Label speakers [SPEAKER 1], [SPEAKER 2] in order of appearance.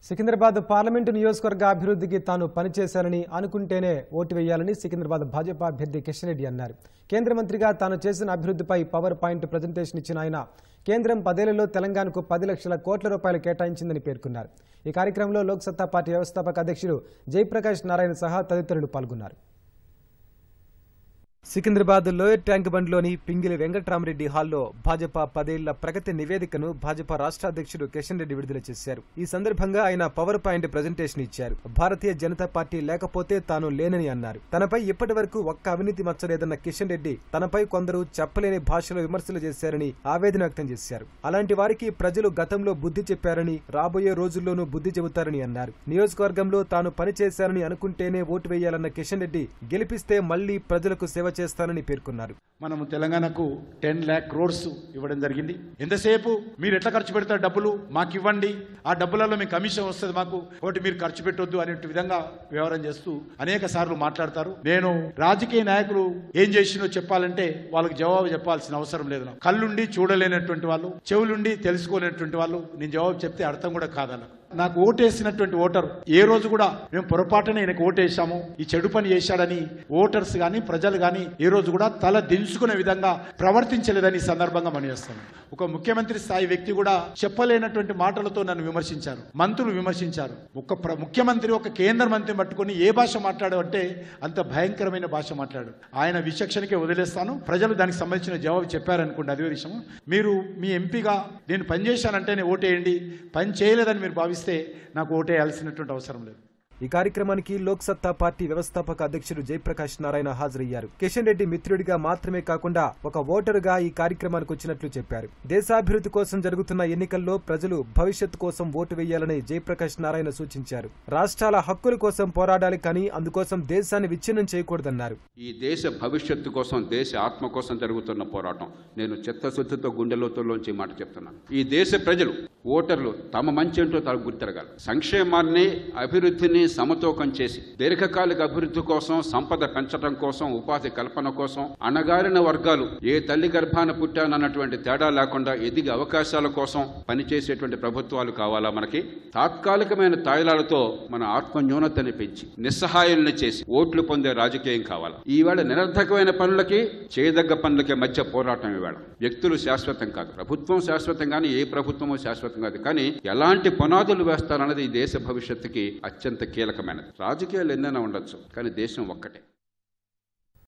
[SPEAKER 1] Secunderabad parliament నియోజకవర్గ అభివృద్ధికి తాను పనిచేశానని అనుకుంటేనే ఓటు వేయాలని సికింద్రాబాద్ భాజపా అభ్యర్థి కిషన్ రెడ్డి అన్నారు. కేంద్ర మంత్రిగా తాను చేసిన అభివృద్ధిపై పవర్ పాయింట్ ప్రెజెంటేషన్ ఇచ్చిన ఆయన కేంద్రం 10 ఏళ్లలో తెలంగాణకు 10 లక్షల కోట్ల రూపాయలు కేటాయించిందని పేర్కొన్నారు. ఈ కార్యక్రమంలో లోక్సత్తా పార్టీ వ్యవస్థాపక అధ్యక్షుడు జయప్రకాష్ నారాయణ సహా తదితరులు పాల్గొన్నారు. సికింద్రాబాద్ లోయర్ ట్యాంక్ బండ్లోని పింగిలి వెంకట్రామరెడ్డి హాల్లో భాజపా 10 ఏళ్ల ప్రగతి నివేదికను భాజపా రాష్ట్ర అధ్యక్షుడు కిషన్ రెడ్డి విడుదల చేశారు. ఈ సందర్భంగా ఆయన పవర్ పాయింట్ ప్రెజెంటేషన్ ఇచ్చారు. భారతీయ జనతా పార్టీ లేకపోతే తాను లేనని అన్నారు. తనపై ఇప్పటి వరకు ఒక్క అవినీతి మచ్చలేదన్న కిషన్ రెడ్డి తనపై కొందరు చెప్పలేని భాషలో విమర్శలు చేశారని ఆవేదన వ్యక్తం చేశారు. అలాంటి వారికి ప్రజలు గతంలో బుద్ధి చెప్పారని రాబోయే రోజుల్లోనూ బుద్ధి చెబుతారని అన్నారు. నియోజకవర్గంలో తాను పనిచేశారని అనుకుంటేనే ఓటు వేయాలన్న కిషన్ రెడ్డి గెలిపిస్తే మళ్లీ ప్రజలకు సేవ చేస్తానని పేర్కొన్నారు.
[SPEAKER 2] మనము తెలంగాణకు 10 lakh crores ఇవ్వడం జరిగింది. ఎంతసేపు మీరు ఎట్లా ఖర్చు పెడతారు డబ్బులు మాకు ఇవ్వండి, ఆ డబ్బులలో మీకు కమిషన్ వస్తుంది మాకు, ఒకటి మీరు ఖర్చు పెట్టొద్దు అనే విధంగా వ్యవహారం చేస్తూ అనేక సార్లు మాట్లాడతారు. నేను రాజకీయ నాయకులు ఏం చేసినో చెప్పాలంటే వాళ్ళకి జవాబు చెప్పాల్సిన అవసరం లేదు. కళ్ళుండి చూడలేనటువంటి వాళ్ళు, చెవులుండి తెలుసుకోలేనటువంటి వాళ్ళు నేను జవాబు చెప్తే అర్థం కూడా కాదన్న. నాకు ఓటేసినటువంటి ఓటర్ ఏ రోజు కూడా మేము పొరపాటున ఈయనకు ఓటేసాము, ఈ చెడు పని చేశాడని ఓటర్స్ గాని ప్రజలు గాని ఏ రోజు కూడా తల దించుకునే విధంగా ప్రవర్తించలేదని ఈ సందర్భంగా మనం చేస్తాను. ఒక ముఖ్యమంత్రి స్థాయి వ్యక్తి కూడా చెప్పలేనటువంటి మాటలతో నన్ను విమర్శించారు, మంత్రులు విమర్శించారు. ముఖ్యమంత్రి ఒక కేంద్ర మంత్రిని పట్టుకుని ఏ భాష మాట్లాడాడంటే అంత భయంకరమైన భాష మాట్లాడు. ఆయన విచక్షణకే వదిలేస్తాను. ప్రజలు దానికి సంబంధించిన జవాబు చెప్పారనుకోండి, అదే విషయం. మీరు మీ ఎంపీగా నేను పనిచేశానంటేనే ఓటేయండి, పని చేయలేదని మీరు భావిస్తే నాకు ఓటేయాల్సినటువంటి అవసరం లేదు.
[SPEAKER 1] ఈ కార్యక్రమానికి లోక్సత్తా పార్టీ వ్యవస్థాపక అధ్యక్షుడు జయప్రకాష్ నారాయణ హాజరయ్యారు. కిషన్ రెడ్డి మిత్రుడిగా మాత్రమే కాకుండా ఒక ఓటరుగా ఈ కార్యక్రమానికి వచ్చినట్లు చెప్పారు. దేశాభివృద్ధి కోసం జరుగుతున్న ఎన్నికల్లో ప్రజలు భవిష్యత్తు కోసం ఓటు వేయాలని జయప్రకాష్ నారాయణ సూచించారు. రాష్ట్రాల హక్కుల కోసం పోరాడాలి కానీ అందుకోసం దేశాన్ని విచ్ఛిన్నం చేయకూడదన్నారు.
[SPEAKER 3] ఈ దేశ భవిష్యత్తు కోసం, దేశ ఆత్మ కోసం జరుగుతున్న పోరాటం. నేను చిత్తశుద్ధితో గుండెలోతుల్లోంచి మాట చెప్తున్నాను. ఈ దేశ ప్రజలు, ఓటర్లు తమ మంచి ఏంటో తాను గుర్తిరగాలి. సంక్షేమాన్ని, అభివృద్ధిని సమతూకం చేసి దీర్ఘకాలిక అభివృద్ధి కోసం, సంపద పెంచడం కోసం, ఉపాధి కల్పన కోసం, అణగారిన వర్గాలు ఏ తల్లి గర్భాన పుట్టానన్నటువంటి తేడా లేకుండా ఎదిగే అవకాశాల కోసం పనిచేసేటువంటి ప్రభుత్వాలు కావాలా మనకి? తాత్కాలికమైన తాయిలాలతో మన ఆత్మన్యూనతని పెంచి నిస్సహాయాలను చేసి ఓట్లు పొందే రాజకీయం కావాలా? ఈవేళ నిరర్ధకమైన పనులకి, చేయదగ్గ పనులకి మధ్య పోరాటం ఈవేళ. వ్యక్తులు శాశ్వతం కాదు, ప్రభుత్వం శాశ్వతం కానీ ఏ ప్రభుత్వమూ శాశ్వతం కాదు. కానీ ఎలాంటి పునాదులు వేస్తారన్నది ఈ దేశ భవిష్యత్తుకి అత్యంత కీలకమైనది. రాజకీయాలు ఎన్నైనా ఉండొచ్చు కానీ దేశం ఒక్కటే.